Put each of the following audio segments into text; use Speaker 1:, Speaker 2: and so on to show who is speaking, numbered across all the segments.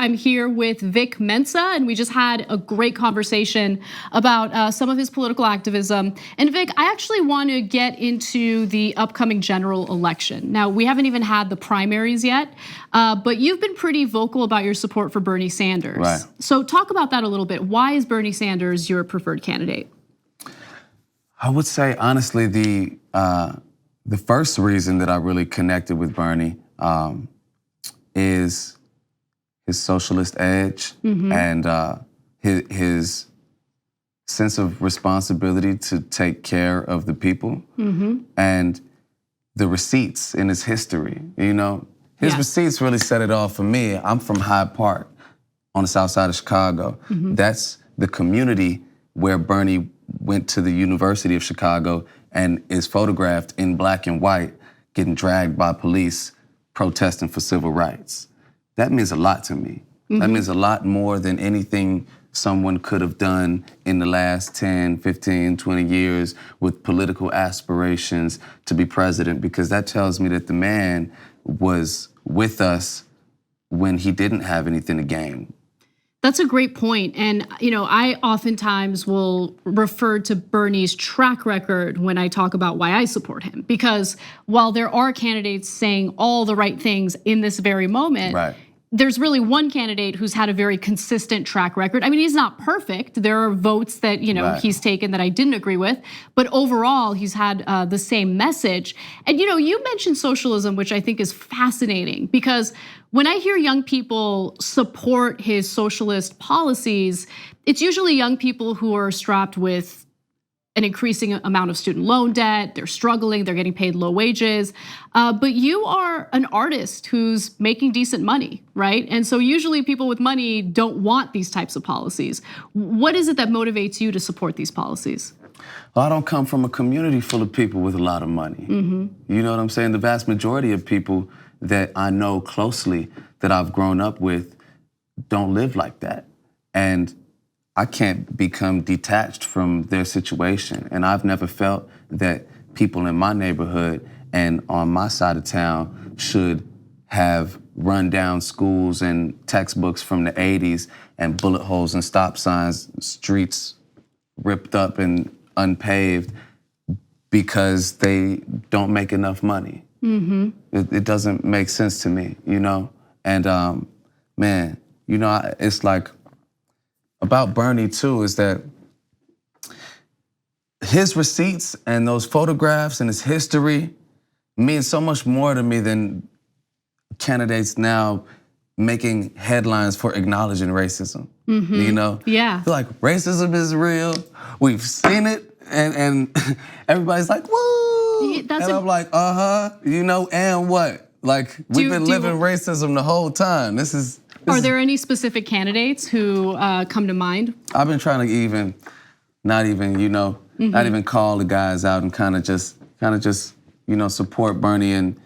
Speaker 1: I'm here with Vic Mensa, and we just had a great conversation about some of his political activism. And Vic, I actually want to get into the upcoming general election. Now, we haven't even had the primaries yet, but you've been pretty vocal about your support for Bernie Sanders.
Speaker 2: Right.
Speaker 1: So talk about that a little bit. Why is Bernie Sanders your preferred candidate?
Speaker 2: I would say, honestly, the first reason that I really connected with Bernie is his socialist edge and his sense of responsibility to take care of the people and the receipts in his history. You know, his receipts really set it off for me. I'm from Hyde Park on the south side of Chicago. That's the community where Bernie went to the University of Chicago and is photographed in black and white, getting dragged by police, protesting for civil rights. That means a lot to me. That means a lot more than anything someone could have done in the last 10, 15, 20 years with political aspirations to be president, because that tells me that the man was with us when he didn't have anything to gain.
Speaker 1: That's a great point. And I oftentimes will refer to Bernie's track record when I talk about why I support him. Because while there are candidates saying all the right things in this very moment, there's really one candidate who's had a very consistent track record. I mean, he's not perfect. There are votes that he's taken that I didn't agree with, but overall he's had the same message. And you mentioned socialism, which I think is fascinating, because when I hear young people support his socialist policies, it's usually young people who are strapped with an increasing amount of student loan debt, they're struggling, they're getting paid low wages. But you are an artist who's making decent money, right? And so usually people with money don't want these types of policies. What is it that motivates you to support these policies?
Speaker 2: Well, I don't come from a community full of people with a lot of money. You know what I'm saying? The vast majority of people that I know closely, that I've grown up with, don't live like that. And I can't become detached from their situation. And I've never felt that people in my neighborhood and on my side of town should have run-down schools and textbooks from the 80s and bullet holes and stop signs, streets ripped up and unpaved because they don't make enough money. It doesn't make sense to me, And man, it's like, about Bernie too, is that his receipts and those photographs and his history mean so much more to me than candidates now making headlines for acknowledging racism.
Speaker 1: Yeah.
Speaker 2: They're like, racism is real, we've seen it, and everybody's like, woo! And I'm like, and what? Like, we've been living racism the whole time. Are
Speaker 1: there any specific candidates who come to mind?
Speaker 2: I've been trying to not even call the guys out and kind of just support Bernie, and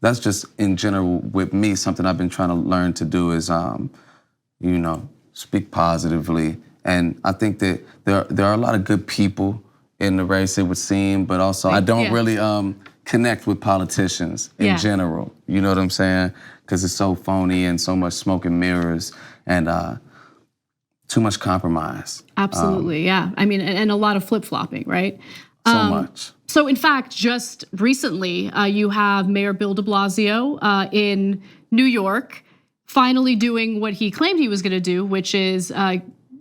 Speaker 2: that's just in general with me something I've been trying to learn to do is speak positively. And I think that there are a lot of good people in the race, it would seem, but also I don't really connect with politicians in general. You know what I'm saying? Because it's so phony and so much smoke and mirrors and too much compromise.
Speaker 1: Absolutely, yeah. I mean, and a lot of flip-flopping, right?
Speaker 2: So much.
Speaker 1: So in fact, just recently, you have Mayor Bill DeBlasio in New York finally doing what he claimed he was gonna do, which is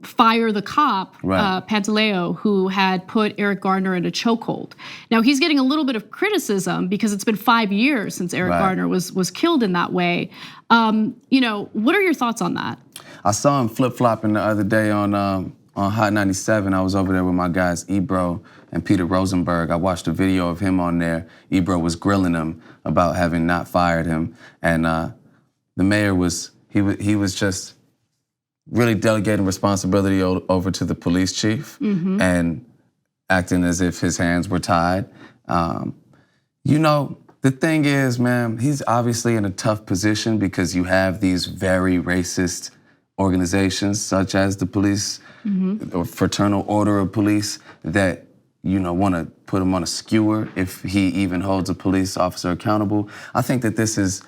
Speaker 1: fire the cop, Pantaleo, who had put Eric Garner in a chokehold. Now he's getting a little bit of criticism because it's been 5 years since Eric Garner was killed in that way. What are your thoughts on that?
Speaker 2: I saw him flip-flopping the other day on Hot 97. I was over there with my guys Ebro and Peter Rosenberg. I watched a video of him on there. Ebro was grilling him about having not fired him, and the mayor was just really delegating responsibility over to the police chief and acting as if his hands were tied. The thing is, man, he's obviously in a tough position because you have these very racist organizations such as the police or Fraternal Order of Police that want to put him on a skewer if he even holds a police officer accountable. I think that this is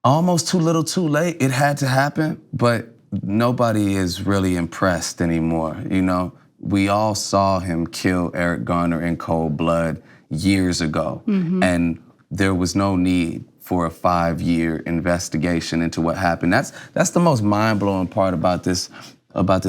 Speaker 2: almost too little too late. It had to happen, but nobody is really impressed anymore. You know, we all saw him kill Eric Garner in cold blood years ago, and there was no need for a 5-year investigation into what happened. That's the most mind-blowing part about this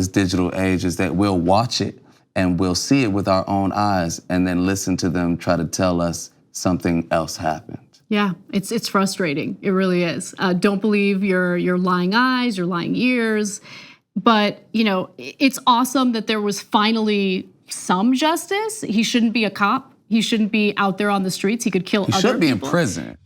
Speaker 2: digital age, is that we'll watch it and we'll see it with our own eyes and then listen to them try to tell us something else happened.
Speaker 1: Yeah, it's frustrating. It really is. Don't believe your lying eyes, your lying ears. But, you know, it's awesome that there was finally some justice. He shouldn't be a cop. He shouldn't be out there on the streets. He could kill other people.
Speaker 2: He should be in prison.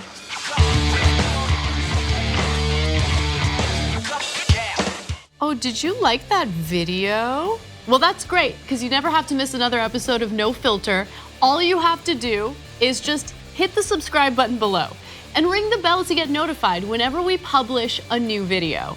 Speaker 1: Oh, did you like that video? Well, that's great, because you never have to miss another episode of No Filter. All you have to do is just hit the subscribe button below and ring the bell to get notified whenever we publish a new video.